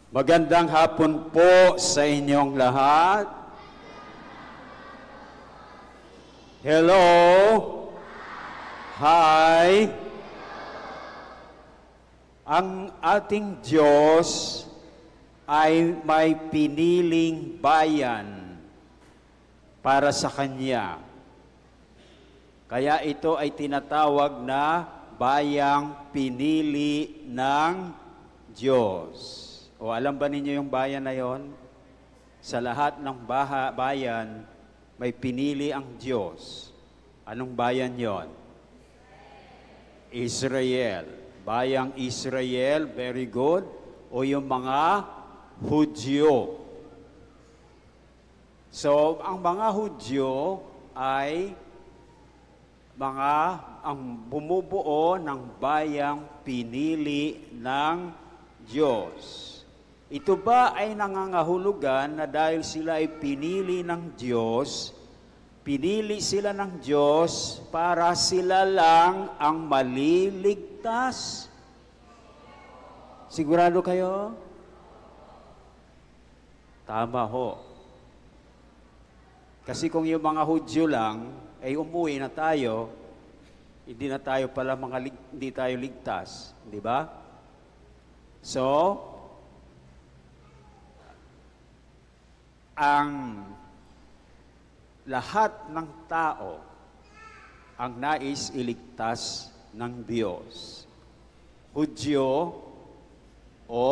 Magandang hapon po sa inyong lahat. Hello. Hi. Ang ating Diyos ay may piniling bayan para sa Kanya. Kaya ito ay tinatawag na bayang pinili ng Diyos. O alam ba ninyo yung bayan na yon? Sa lahat ng bayan, may pinili ang Diyos. Anong bayan yon? Israel. Bayang Israel, very good. O yung mga Hudyo. So, ang mga Hudyo ay ang bumubuo ng bayang pinili ng Diyos. Ito ba ay nangangahulugan na dahil sila ay pinili ng Diyos, pinili sila ng Diyos para sila lang ang maliligtas? Sigurado kayo? Tama ho. Kasi kung yung mga Hudyo lang, ay umuwi na tayo, hindi na tayo pala hindi tayo ligtas. Di ba? So, ang lahat ng tao ang nais iligtas ng Diyos. Hudyo o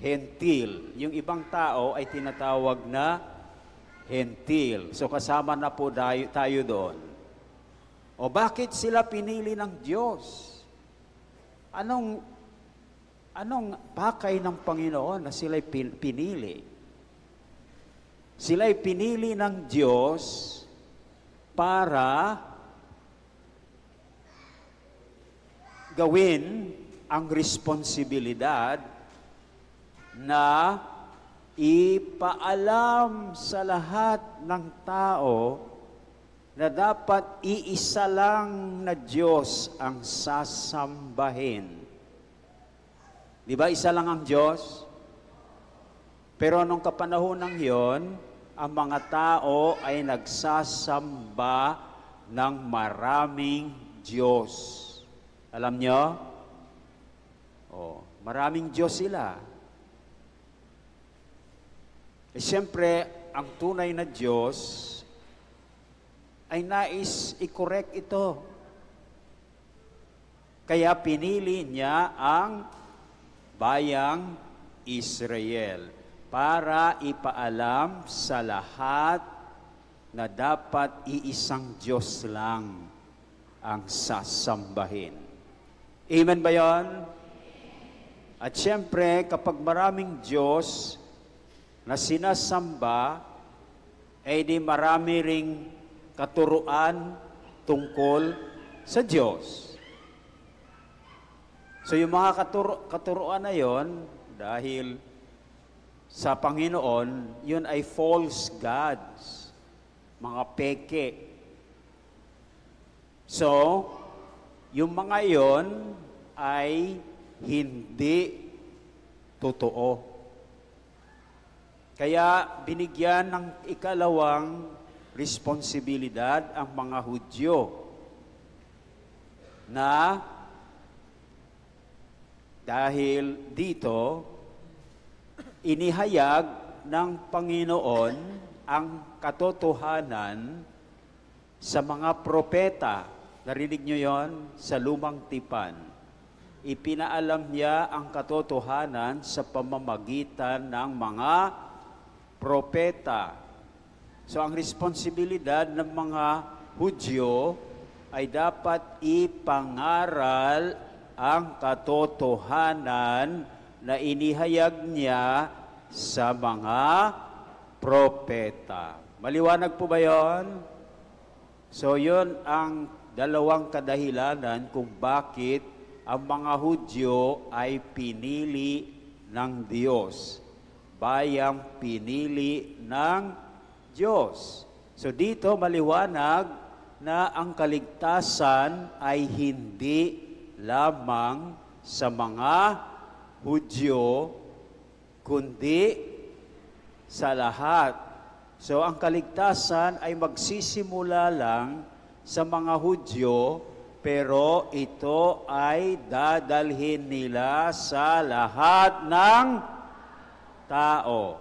Hentil. Yung ibang tao ay tinatawag na Hentil. So kasama na po tayo doon. O bakit sila pinili ng Diyos? Anong pakay ng Panginoon na sila'y pinili? Sila'y pinili ng Diyos para gawin ang responsibilidad na ipaalam sa lahat ng tao na dapat iisa lang na Diyos ang sasambahin. Di ba isa lang ang Diyos? Pero nung kapanahonang yon, ang mga tao ay nagsasamba ng maraming Diyos. Alam nyo? Maraming Diyos sila. Siyempre, ang tunay na Diyos ay nais i-correct ito. Kaya pinili niya ang bayang Israel para ipaalam sa lahat na dapat iisang Diyos lang ang sasambahin. Amen ba yon? At siyempre, kapag maraming Diyos na sinasamba, ay di marami ring katuruan tungkol sa Diyos. So yung mga katuruan na yon, dahil sa Panginoon, yun ay false gods, mga peke. So, yung mga yon ay hindi totoo. Kaya binigyan ng ikalawang responsibilidad ang mga Hudyo na dahil dito, inihayag ng Panginoon ang katotohanan sa mga propeta. Narinig nyo yon sa Lumang Tipan. Ipinaalam niya ang katotohanan sa pamamagitan ng mga propeta. So ang responsibilidad ng mga Hudyo ay dapat ipangaral ang katotohanan na inihayag niya sa mga propeta. Maliwanag po ba yon? So yun ang dalawang kadahilanan kung bakit ang mga Hudyo ay pinili ng Diyos. Bayang pinili ng Diyos. So dito maliwanag na ang kaligtasan ay hindi lamang sa mga Hudyo, kundi sa lahat. So ang kaligtasan ay magsisimula lang sa mga Hudyo, pero ito ay dadalhin nila sa lahat ng tao.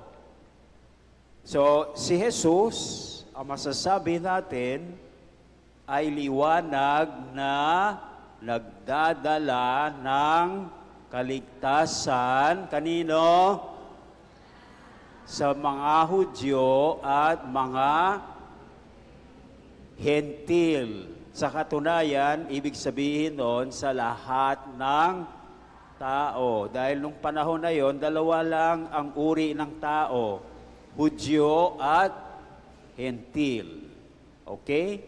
So si Jesus, ang masasabi natin, ay liwanag na nagdadala ng kaligtasan. Kanino? Sa mga Hudyo at mga Hentil. Sa katunayan, ibig sabihin noon sa lahat ng tao. Dahil nung panahon na yon, dalawa lang ang uri ng tao, Hudyo at Hentil. Okay?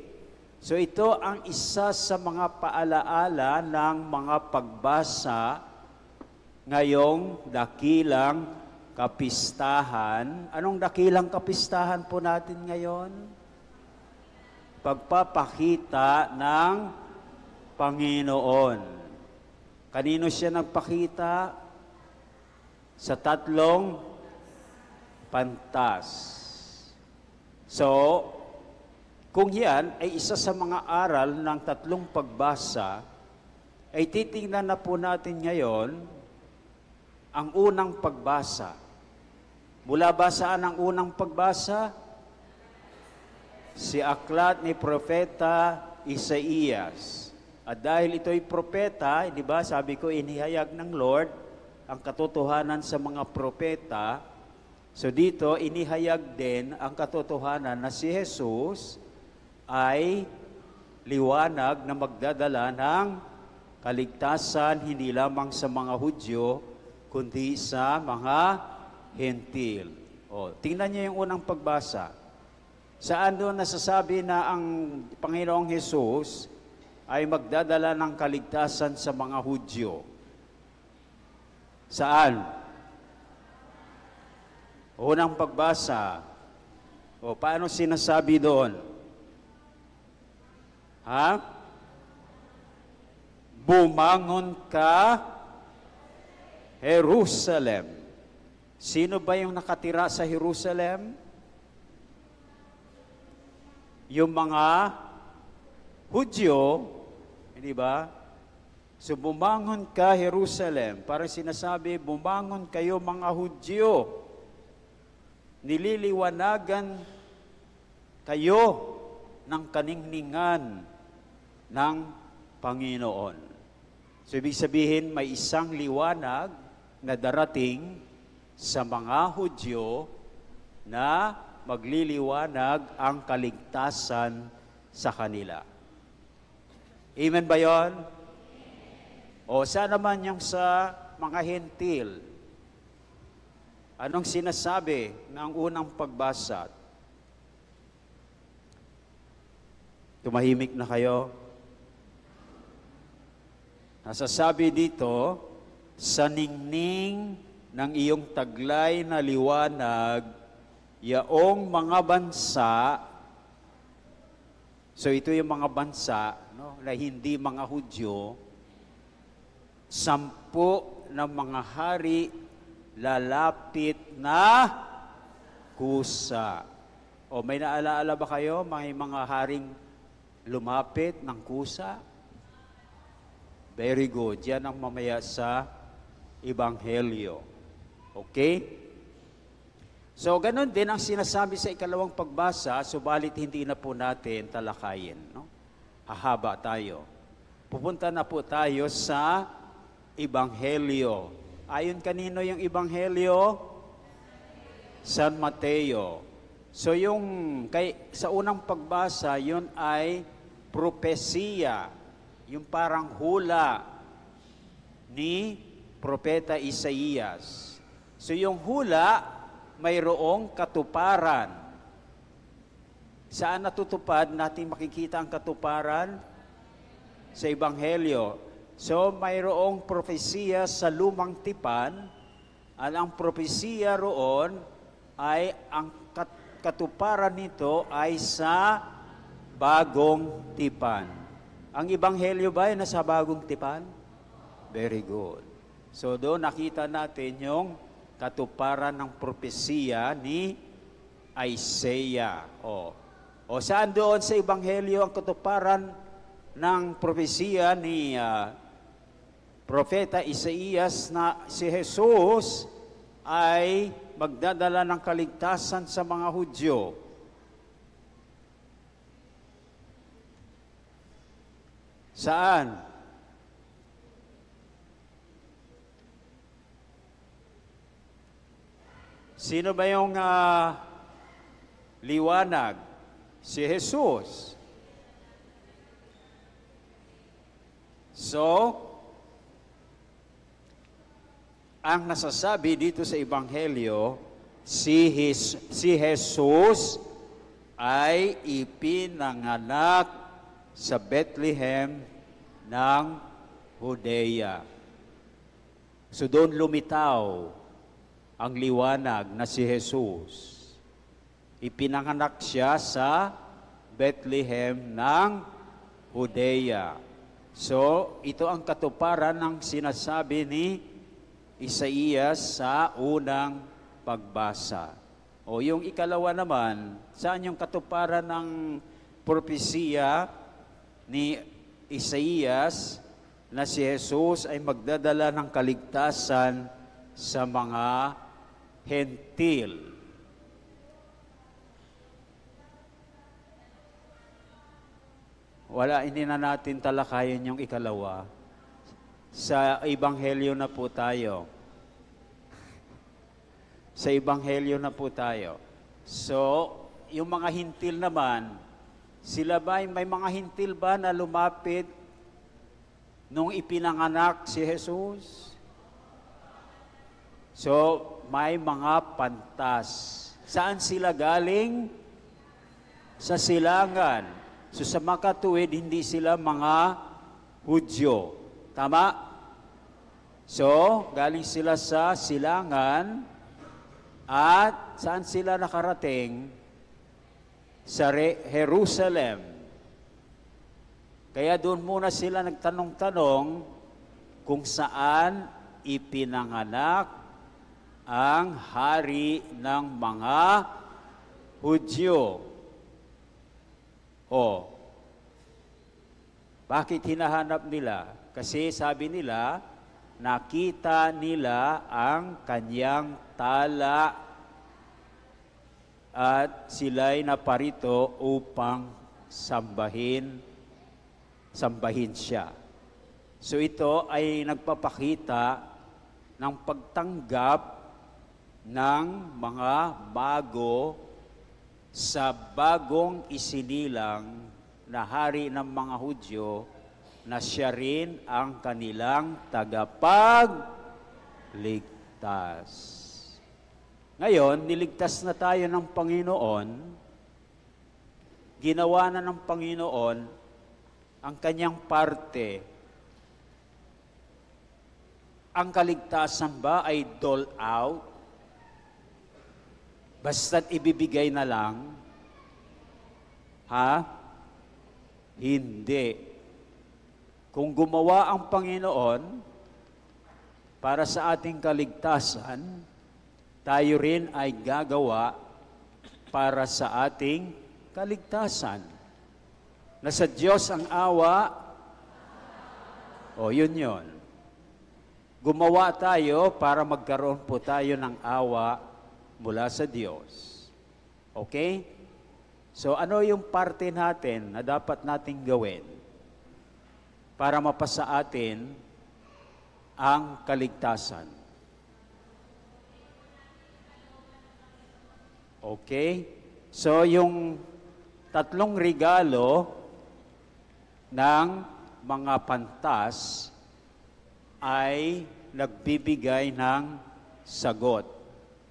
So ito ang isa sa mga paalaala ng mga pagbasa ngayong dakilang kapistahan. Anong dakilang kapistahan po natin ngayon? Pagpapakita ng Panginoon. Kanino siya nagpakita? Sa 3 pantas. So, kung yan ay isa sa mga aral ng 3 pagbasa, ay titingnan na po natin ngayon ang unang pagbasa. Mula ba saan ang unang pagbasa? Si aklat ni Propeta Isaías. At dahil ito'y propeta, di ba, sabi ko, inihayag ng Lord ang katotohanan sa mga propeta. So dito, inihayag din ang katotohanan na si Jesus ay liwanag na magdadala ng kaligtasan hindi lamang sa mga Hudyo, kundi sa mga Hentil. O, tingnan niyo yung unang pagbasa. Saan doon nasasabi na ang Panginoong Jesus ay magdadala ng kaligtasan sa mga Hudyo? Saan? Unang pagbasa. O, paano sinasabi doon? Ha? Bumangon ka, Jerusalem. Sino ba yung nakatira sa Jerusalem? Yung mga Hudyo, hindi ba? So bumangon ka, Jerusalem. Parang sinasabi, bumangon kayo mga Hudyo. Nililiwanagan kayo ng kaningningan ng Panginoon. So, ibig sabihin, may isang liwanag na darating sa mga Hudyo na magliliwanag ang kaligtasan sa kanila. Amen ba yun? O, saan naman yung sa mga Hentil? Anong sinasabi ng unang pagbasa? Tumahimik na kayo. Nasasabi dito, sa ningning ng iyong taglay na liwanag, yaong mga bansa, so ito yung mga bansa, no, na hindi mga Hudyo, 10 ng mga hari lalapit na kusa. O may naalaala ba kayo, may mga haring lumapit ng kusa? Very good. Yan ang mamaya sa Ebanghelyo. Okay? So, ganun din ang sinasabi sa ikalawang pagbasa, subalit hindi na po natin talakayin. No? Hahaba tayo. Pupunta na po tayo sa Ebanghelyo. Ayon kanino yung Ebanghelyo? San Mateo. So, sa unang pagbasa, yun ay propesiya. Yung parang hula ni Propeta Isaías. So yung hula, mayroong katuparan. Saan natutupad natin makikita ang katuparan? Sa Ebanghelyo. So mayroong propesiya sa lumang tipan, at ang propesiya roon ay ang katuparan nito ay sa bagong tipan. Ang Ebanghelyo ba ay nasa bagong tipan? Very good. So doon nakita natin yung katuparan ng propesiya ni Isaiah. O saan doon sa Ebanghelyo ang katuparan ng propesiya ni Propeta Isaías na si Jesus ay magdadala ng kaligtasan sa mga Hudyo? Saan? Sino ba yung liwanag? Si Jesus. So, ang nasasabi dito sa Ebanghelyo, si Jesus ay ipinanganak sa Bethlehem ng Judea. So doon lumitaw ang liwanag na si Jesus. Ipinanganak siya sa Bethlehem ng Judea. So ito ang katuparan ng sinasabi ni Isaías sa unang pagbasa. O yung ikalawa naman, saan yung katuparan ng propesiya ni Isaías na si Jesus ay magdadala ng kaligtasan sa mga hentil? Wala, hindi na natin talakayin yung ikalawa. Sa Ebanghelyo na po tayo. Sa Ebanghelyo na po tayo. So, yung mga hintil naman, sila ba, may mga hintil ba na lumapit nung ipinanganak si Jesus? So, may mga pantas. Saan sila galing? Sa silangan. So sa makatuwid, hindi sila mga Hudyo. Tama? So, galing sila sa silangan at saan sila nakarating? Sa Jerusalem. Kaya doon muna sila nagtanong-tanong kung saan ipinanganak ang hari ng mga Hudyo. Bakit hinahanap nila? Kasi sabi nila, nakita nila ang kanyang tala at sila'y naparito upang sambahin siya. So ito ay nagpapakita ng pagtanggap ng mga bago sa bagong isinilang na hari ng mga Hudyo na siya rin ang kanilang tagapagligtas. Ngayon, niligtas na tayo ng Panginoon, ginawa na ng Panginoon ang kanyang parte. Ang kaligtasan ba ay dole out? Basta't ibibigay na lang? Ha? Hindi. Kung gumawa ang Panginoon para sa ating kaligtasan, tayo rin ay gagawa para sa ating kaligtasan. Nasa Diyos ang awa, yun yun. Gumawa tayo para magkaroon po tayo ng awa mula sa Diyos. Okay? So ano yung parte natin na dapat nating gawin para mapasa atin ang kaligtasan? Okay? So yung tatlong regalo ng mga pantas ay nagbibigay ng sagot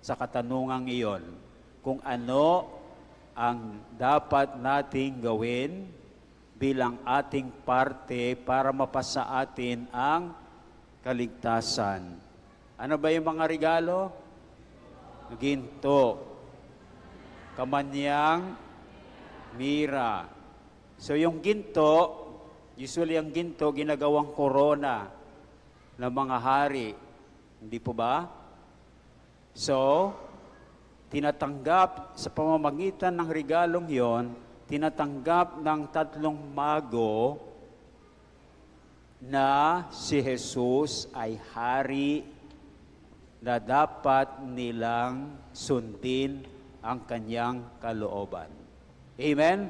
sa katanungang iyon, kung ano ang dapat nating gawin bilang ating parte para mapasa atin ang kaligtasan. Ano ba yung mga regalo? Ginto, kamanyang, mira. So yung ginto, usually ang ginto ginagawang korona ng mga hari. Hindi po ba? So, tinatanggap sa pamamagitan ng regalong yon, tinatanggap ng tatlong mago na si Jesus ay hari na dapat nilang sundin ang kanyang kalooban. Amen?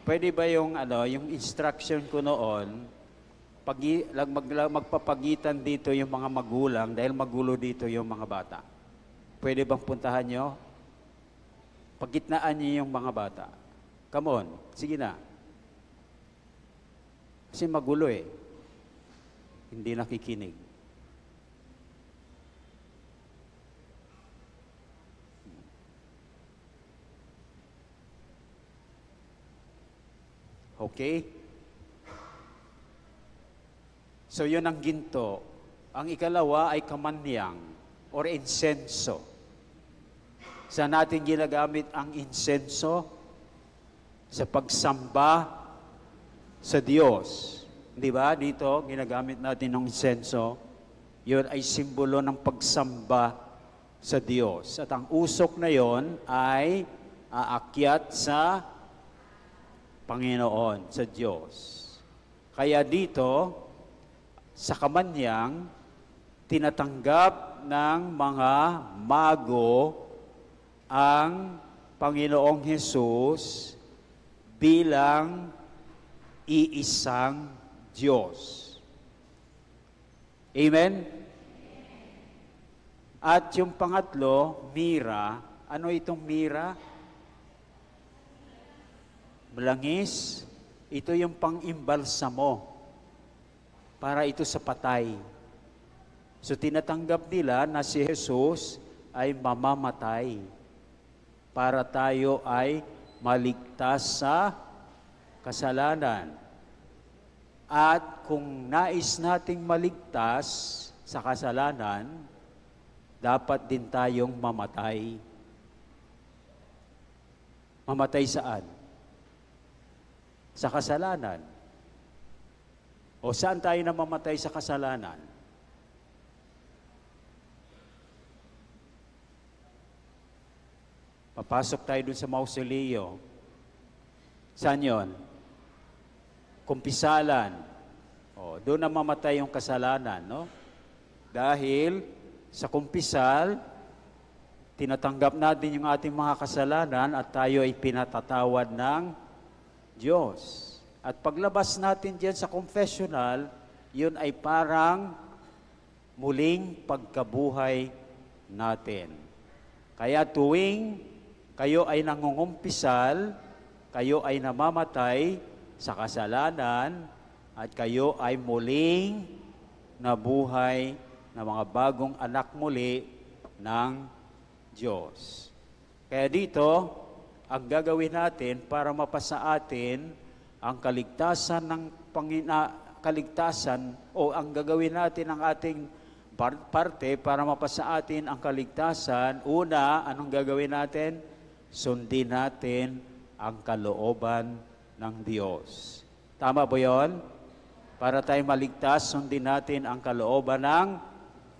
Pwede ba yung instruction ko noon, magpapagitan dito yung mga magulang dahil magulo dito yung mga bata. Pwede bang puntahan nyo? Pagitnaan nyo yung mga bata. Come on, sige na. Kasi magulo eh. Hindi nakikinig. Okay? So yun ang ginto. Ang ikalawa ay kamanyang or insenso. Saan natin ginagamit ang insenso? Sa pagsamba sa Diyos. Di ba? Dito, ginagamit natin ng insenso. Yun ay simbolo ng pagsamba sa Diyos. At ang usok na yon ay aakyat sa Panginoon, sa Diyos. Kaya dito, sa kamanyang, tinatanggap ng mga mago ang Panginoong Hesus bilang iisang Diyos. Amen? At yung pangatlo, mira. Ano itong mira? Malangis. Ito yung pang-imbalsamo para ito sa patay. So tinatanggap nila na si Jesus ay mamamatay para tayo ay maligtas sa kasalanan. At kung nais nating maligtas sa kasalanan, dapat din tayong mamatay. Mamatay saan? Sa kasalanan. O saan tayo namamatay sa kasalanan? Papasok tayo dun sa mausoleo. Saan yun? Kumpisalan. O, doon namamatay yung kasalanan, no? Dahil sa kumpisal, tinatanggap natin yung ating mga kasalanan at tayo ay pinatatawad ng Diyos. At paglabas natin diyan sa confessional, yun ay parang muling pagkabuhay natin. Kaya tuwing kayo ay nangungumpisal, kayo ay namamatay sa kasalanan, at kayo ay muling nabuhay na mga bagong anak muli ng Diyos. Kaya dito, ang gagawin natin para mapasa atin ang kaligtasan ng kaligtasan o ang gagawin natin ang ating parte para mapasa atin ang kaligtasan, una, anong gagawin natin? Sundin natin ang kalooban ng Diyos. Tama ba yun? Para tayo maligtas, sundin natin ang kalooban ng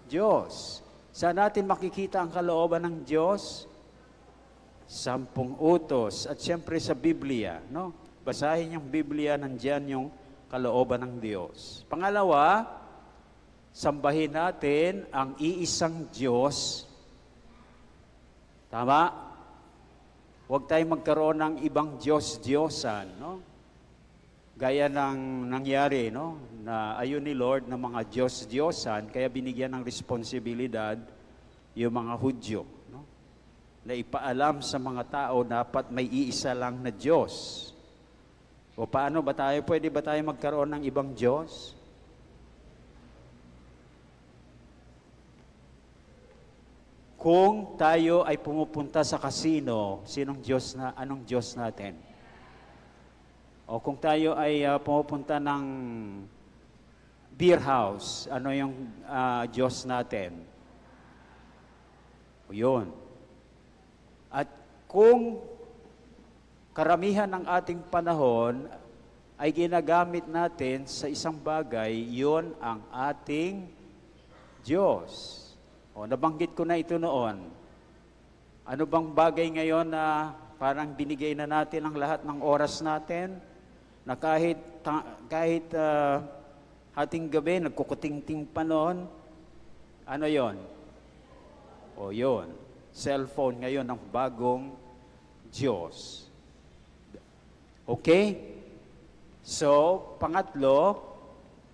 Diyos. Saan natin makikita ang kalooban ng Diyos? 10 utos. At siyempre sa Biblia, no? Basahin yung Biblia, nandyan yung kalooban ng Diyos. Pangalawa, sambahin natin ang iisang Diyos. Tama? Huwag tayong magkaroon ng ibang Diyos-Diyosan, no? Gaya ng nangyari, no? Na ayun ni Lord ng mga Diyos-Diyosan, kaya binigyan ng responsibilidad yung mga Hudyo, no? Na ipaalam sa mga tao, dapat may iisa lang na Diyos. O paano ba tayo? Pwede ba tayo magkaroon ng ibang Diyos? Kung tayo ay pumupunta sa casino, anong Diyos natin? O kung tayo ay pumupunta ng beer house, ano yung Diyos natin? O yun. At kung karamihan ng ating panahon ay ginagamit natin sa isang bagay, yon ang ating Diyos. O, nabanggit ko na ito noon. Ano bang bagay ngayon na parang binigay na natin ang lahat ng oras natin? Na kahit hating gabi, nagkukuting-ting pa noon. Ano yon? O yon, cellphone ngayon ang bagong Diyos. Okay? So, pangatlo,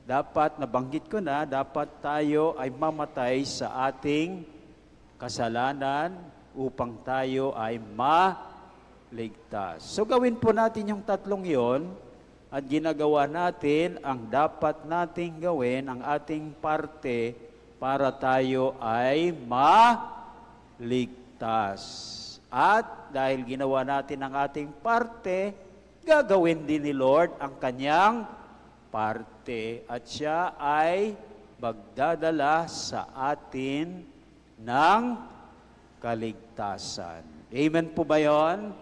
dapat, nabanggit ko na, dapat tayo ay mamatay sa ating kasalanan upang tayo ay maligtas. So, gawin po natin yung tatlong yon at ginagawa natin ang dapat nating gawin, ang ating parte para tayo ay maligtas. At dahil ginawa natin ang ating parte, gagawin din ni Lord ang kanyang parte at siya ay magdadala sa atin ng kaligtasan. Amen po ba yon?